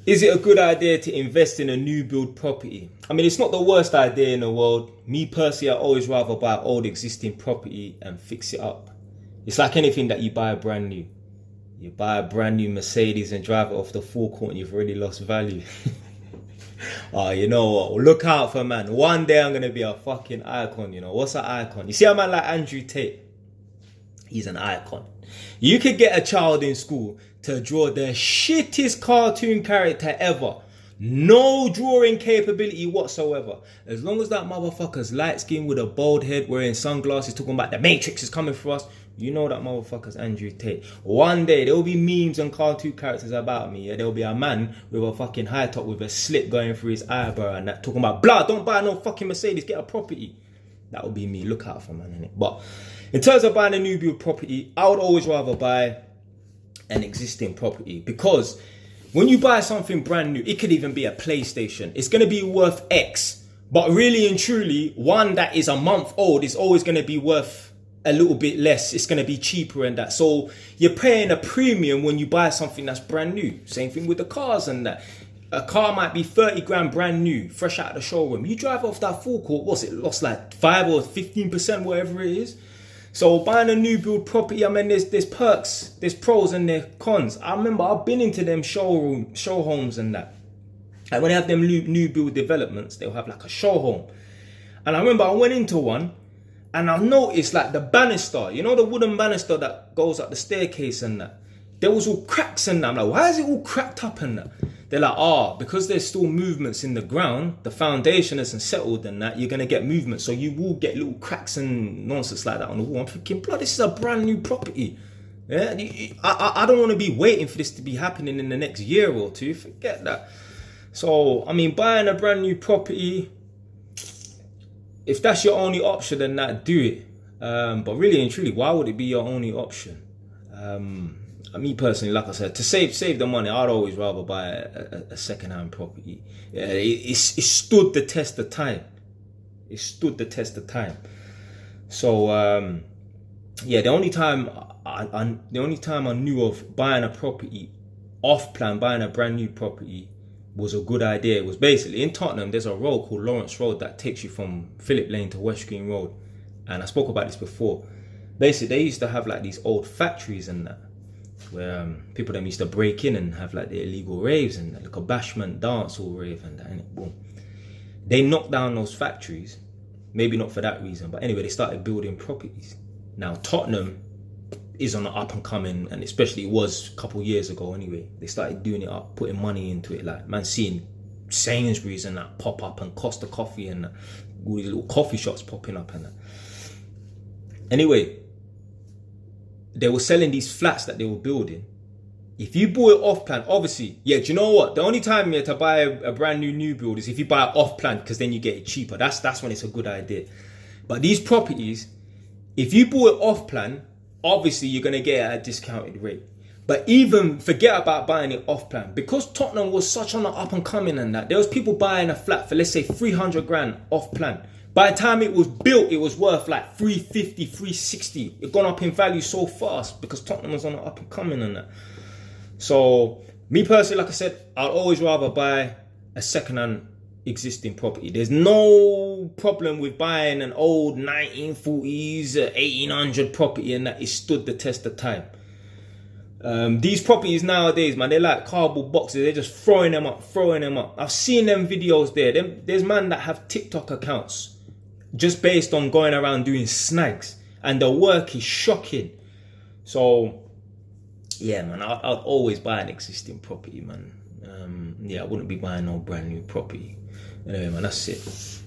Is it a good idea to invest in a new build property? I mean, it's not the worst idea in the world. Me personally, I always rather buy old existing property and fix it up. It's like anything that you buy brand new. You buy a brand new Mercedes and drive it off the forecourt and you've already lost value. Oh, you know what? Look out for man. One day I'm going to be a fucking icon, you know. What's an icon? You see a man like Andrew Tate? He's an icon. You could get a child in school to draw the shittest cartoon character ever. No drawing capability whatsoever. As long as that motherfucker's light skinned with a bald head, wearing sunglasses, talking about the Matrix is coming for us, you know that motherfucker's Andrew Tate. One day there will be memes and cartoon characters about me. Yeah? There will be a man with a fucking high top with a slit going through his eyebrow and that, talking about blood. Don't buy no fucking Mercedes. Get a property. That would be me. Look out for man, innit? But in terms of buying a new build property, I would always rather buy an existing property, because when you buy something brand new, it could even be a PlayStation. It's going to be worth X, but really and truly, one that is a month old is always going to be worth a little bit less. It's going to be cheaper and that. So you're paying a premium when you buy something that's brand new. Same thing with the cars and that. A car might be 30 grand brand new, fresh out of the showroom. You drive off that forecourt, what's it, lost like 5 or 15%, whatever it is. So buying a new build property, I mean, there's perks, there's pros and there's cons. I remember I've been into them show homes and that. And when they have them new build developments, they'll have like a show home. And I remember I went into one and I noticed like the banister, you know, the wooden banister that goes up the staircase and that. There was all cracks in that. I'm like, why is it all cracked up and that? They're like, because there's still movements in the ground, the foundation isn't settled and that, you're going to get movement. So you will get little cracks and nonsense like that on the wall. I'm thinking, blood, this is a brand new property. Yeah, I don't want to be waiting for this to be happening in the next year or two. Forget that. So, I mean, buying a brand new property, if that's your only option, then that, do it. But really and truly, why would it be your only option? Me personally, like I said, to save the money, I'd always rather buy a second-hand property. Yeah, it stood the test of time. It stood the test of time. So yeah, the only time I knew of buying a property off plan, buying a brand new property, was a good idea. It was basically in Tottenham. There's a road called Lawrence Road that takes you from Phillip Lane to West Green Road, and I spoke about this before. Basically, they used to have like these old factories and that, where people them used to break in and have like the illegal raves and like a bashment dance or rave and that, and boom. They knocked down those factories, maybe not for that reason, but anyway, they started building properties. Now Tottenham is on the up and coming, and especially it was a couple years ago anyway. They started doing it up, putting money into it, like man seeing Sainsbury's and that pop up and Costa Coffee and all these little coffee shops popping up and that. Anyway, they were selling these flats that they were building. If you bought it off plan, obviously, yeah, do you know what? The only time you have to buy a brand new build is if you buy it off plan, because then you get it cheaper. That's when it's a good idea. But these properties, if you bought it off plan, obviously you're going to get it at a discounted rate. But even forget about buying it off plan, because Tottenham was such on the up and coming and that, there was people buying a flat for, let's say, 300 grand off plan. By the time it was built, it was worth like 350, 360. It gone up in value so fast because Tottenham was on the up and coming and that. So, me personally, like I said, I'd always rather buy a second-hand existing property. There's no problem with buying an old 1940s, 1800 property and that it stood the test of time. These properties nowadays, man, they're like cardboard boxes. They're just throwing them up. I've seen them videos there. There's man that have TikTok accounts just based on going around doing snags, and the work is shocking. So yeah, man, I'd always buy an existing property, man. Yeah, I wouldn't be buying no brand new property. Anyway, man, that's it.